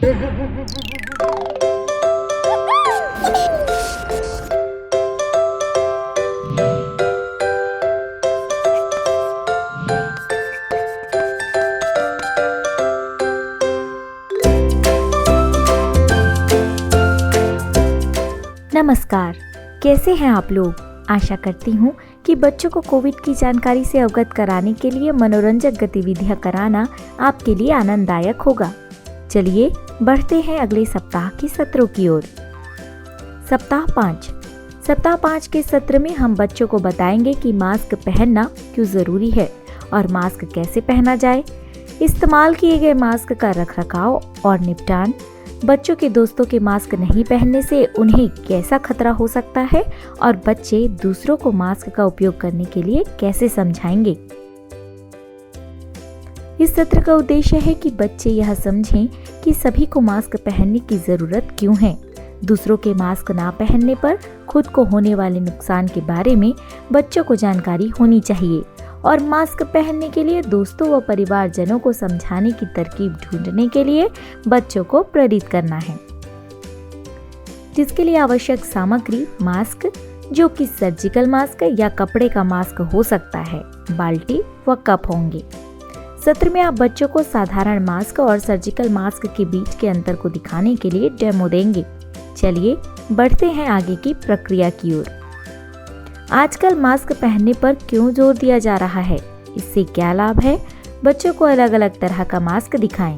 नमस्कार, कैसे हैं आप लोग। आशा करती हूँ कि बच्चों को कोविड की जानकारी से अवगत कराने के लिए मनोरंजक गतिविधियाँ कराना आपके लिए आनंददायक होगा। चलिए बढ़ते हैं अगले सप्ताह के सत्रों की ओर। सप्ताह 5 के सत्र में हम बच्चों को बताएंगे कि मास्क पहनना क्यों जरूरी है और मास्क कैसे पहना जाए, इस्तेमाल किए गए मास्क का रखरखाव और निपटान, बच्चों के दोस्तों के मास्क नहीं पहनने से उन्हें कैसा खतरा हो सकता है और बच्चे दूसरों को मास्क का उपयोग करने के लिए कैसे समझाएंगे। इस सत्र का उद्देश्य है कि बच्चे यह समझें कि सभी को मास्क पहनने की जरूरत क्यों है, दूसरों के मास्क ना पहनने पर खुद को होने वाले नुकसान के बारे में बच्चों को जानकारी होनी चाहिए और मास्क पहनने के लिए दोस्तों व परिवारजनों को समझाने की तरकीब ढूंढने के लिए बच्चों को प्रेरित करना है, जिसके लिए आवश्यक सामग्री मास्क, जो कि सर्जिकल मास्क या कपड़े का मास्क हो सकता है, बाल्टी व कप होंगे। सत्र में आप बच्चों को साधारण मास्क और सर्जिकल मास्क के बीच के अंतर को दिखाने के लिए डेमो देंगे। चलिए बढ़ते हैं आगे की प्रक्रिया की ओर। आजकल मास्क पहनने पर क्यों जोर दिया जा रहा है, इससे क्या लाभ है, बच्चों को अलग अलग तरह का मास्क दिखाएं।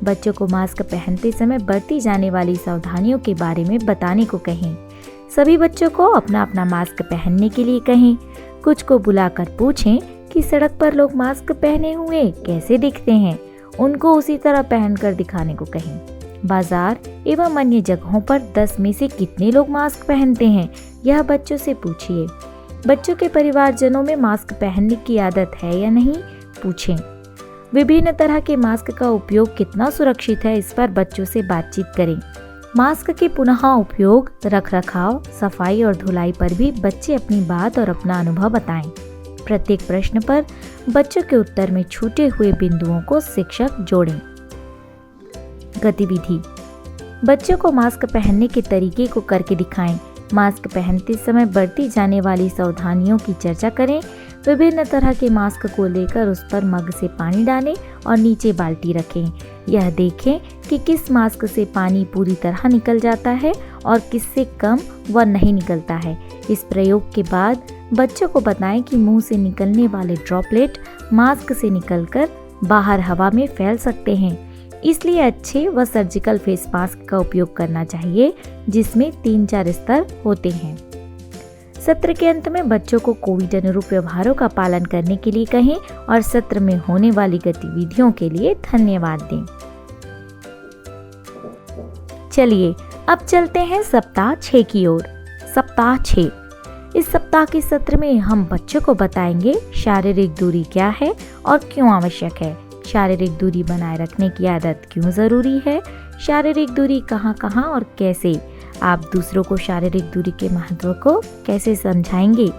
बच्चों को मास्क पहनते समय बरती जाने वाली सावधानियों के बारे में बताने को कहें। सभी बच्चों को अपना अपना मास्क पहनने के लिए कहें। कुछ को बुलाकर पूछें कि सड़क पर लोग मास्क पहने हुए कैसे दिखते हैं, उनको उसी तरह पहनकर दिखाने को कहें। बाजार एवं अन्य जगहों पर 10 में से कितने लोग मास्क पहनते हैं, यह बच्चों से पूछिए। बच्चों के परिवारजनों में मास्क पहनने की आदत है या नहीं, पूछें। विभिन्न तरह के मास्क का उपयोग कितना सुरक्षित है, इस पर बच्चों से बातचीत करें। मास्क के पुनः उपयोग, रखरखाव, सफाई और धुलाई पर भी बच्चे अपनी बात और अपना अनुभव बताएं। प्रत्येक प्रश्न पर बच्चों के उत्तर में छूटे हुए बिंदुओं को शिक्षक जोड़ें। गतिविधि, बच्चों को मास्क पहनने के तरीके को करके दिखाएं। मास्क पहनते समय बरती जाने वाली सावधानियों की चर्चा करें। विभिन्न तरह के मास्क को लेकर उस पर मग से पानी डालें और नीचे बाल्टी रखें। यह देखें कि किस मास्क से पानी पूरी तरह निकल जाता है और किससे कम व नहीं निकलता है। इस प्रयोग के बाद बच्चों को बताएं कि मुंह से निकलने वाले ड्रॉपलेट मास्क से निकलकर बाहर हवा में फैल सकते हैं, इसलिए अच्छे व सर्जिकल फेस मास्क का उपयोग करना चाहिए, जिसमें 3-4 स्तर होते हैं। सत्र के अंत में बच्चों को कोविड अनुरूप व्यवहारों का पालन करने के लिए कहें और सत्र में होने वाली गतिविधियों के लिए धन्यवाद दें। चलिए अब चलते हैं सप्ताह 6 की ओर। सप्ताह 6, इस सप्ताह के सत्र में हम बच्चों को बताएंगे शारीरिक दूरी क्या है और क्यों आवश्यक है, शारीरिक दूरी बनाए रखने की आदत क्यों जरूरी है, शारीरिक दूरी कहाँ कहाँ और कैसे, आप दूसरों को शारीरिक दूरी के महत्व को कैसे समझाएंगे।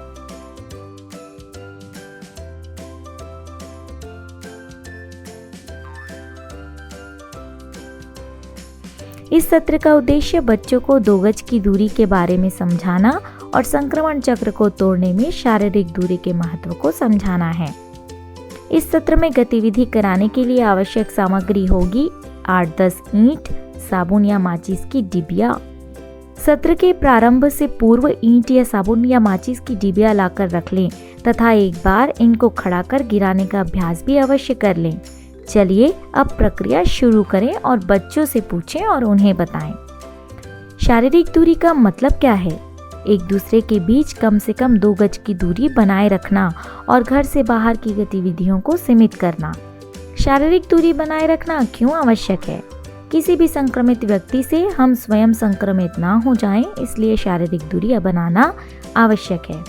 इस सत्र का उद्देश्य बच्चों को 2 गज की दूरी के बारे में समझाना और संक्रमण चक्र को तोड़ने में शारीरिक दूरी के महत्व को समझाना है। इस सत्र में गतिविधि कराने के लिए आवश्यक सामग्री होगी 8-10 ईंट, साबुन या माचिस की डिबिया। सत्र के प्रारंभ से पूर्व ईंट या साबुन या माचिस की डिबिया लाकर रख लें तथा एक बार इनको खड़ा कर गिराने का अभ्यास भी अवश्य कर लें। चलिए अब प्रक्रिया शुरू करें और बच्चों से पूछें और उन्हें बताएं। शारीरिक दूरी का मतलब क्या है? एक दूसरे के बीच कम से कम 2 गज की दूरी बनाए रखना और घर से बाहर की गतिविधियों को सीमित करना। शारीरिक दूरी बनाए रखना क्यों आवश्यक है? किसी भी संक्रमित व्यक्ति से हम स्वयं संक्रमित ना हो जाएं, इसलिए शारीरिक दूरी बनाना आवश्यक है।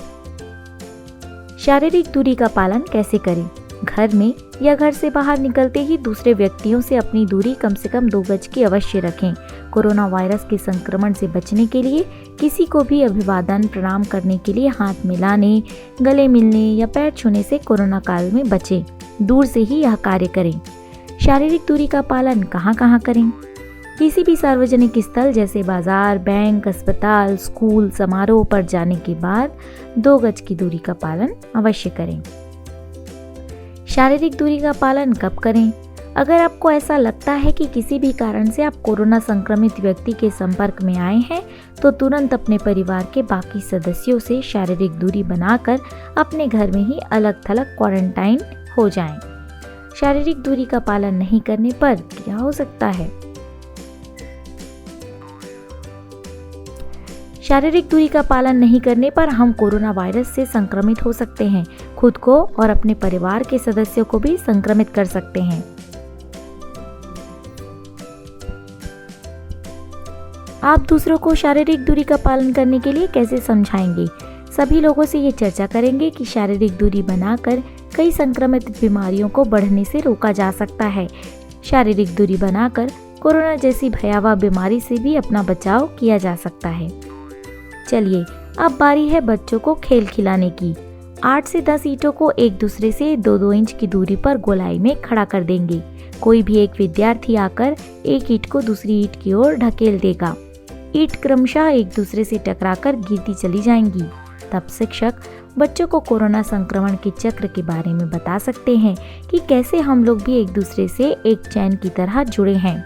शारीरिक दूरी का पालन कैसे करें? घर में या घर से बाहर निकलते ही दूसरे व्यक्तियों से अपनी दूरी कम से कम 2 गज की अवश्य रखें। कोरोना वायरस के संक्रमण से बचने के लिए किसी को भी अभिवादन प्रणाम करने के लिए हाथ मिलाने, गले मिलने या पैर छूने से कोरोना काल में बचें। दूर से ही यह कार्य करें। शारीरिक दूरी का पालन कहाँ कहाँ करें? किसी भी सार्वजनिक स्थल जैसे बाजार, बैंक, अस्पताल, स्कूल, समारोह पर जाने के बाद 2 गज की दूरी का पालन अवश्य करें। शारीरिक दूरी का पालन कब करें? अगर आपको ऐसा लगता है कि किसी भी कारण से आप कोरोना संक्रमित व्यक्ति के संपर्क में आए हैं, तो तुरंत अपने परिवार के बाकी सदस्यों से शारीरिक दूरी बनाकर अपने घर में ही अलग थलग क्वारंटाइन हो जाएं। शारीरिक दूरी का पालन नहीं करने पर क्या हो सकता है? शारीरिक दूरी का पालन नहीं करने पर हम कोरोना वायरस से संक्रमित हो सकते हैं, खुद को और अपने परिवार के सदस्यों को भी संक्रमित कर सकते हैं। आप दूसरों को शारीरिक दूरी का पालन करने के लिए कैसे समझाएंगे? सभी लोगों से ये चर्चा करेंगे कि शारीरिक दूरी बनाकर कई संक्रमित बीमारियों को बढ़ने से रोका जा सकता है। शारीरिक दूरी बनाकर कोरोना जैसी भयावह बीमारी से भी अपना बचाव किया जा सकता है। चलिए, अब बारी है बच्चों को खेल खिलाने की। 8 से 10 ईंटों को एक दूसरे से 2-2 इंच की दूरी पर गोलाई में खड़ा कर देंगे। कोई भी एक विद्यार्थी आकर एक ईंट को दूसरी ईंट की ओर ढकेल देगा। ईंट क्रमशः एक दूसरे से टकराकर गिरती चली जाएंगी। तब शिक्षक बच्चों को कोरोना संक्रमण के चक्र के बारे में बता सकते हैं कि कैसे हम लोग भी एक दूसरे से एक चैन की तरह जुड़े हैं।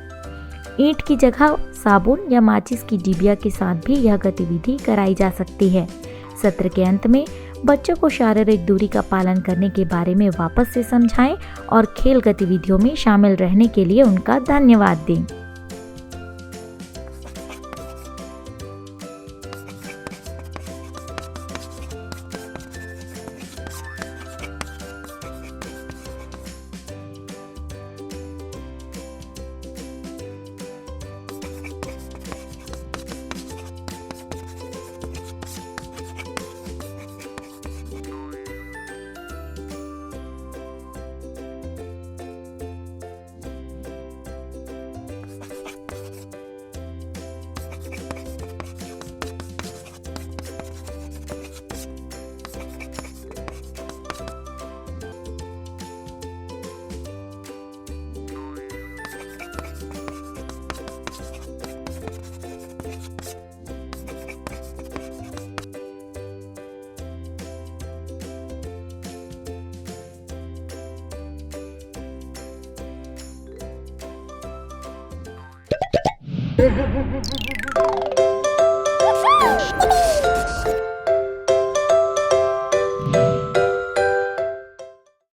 ईंट की जगह साबुन या माचिस की डिबिया के साथ भी यह गतिविधि कराई जा सकती है। सत्र के अंत में बच्चों को शारीरिक दूरी का पालन करने के बारे में वापस से समझाएं और खेल गतिविधियों में शामिल रहने के लिए उनका धन्यवाद दें।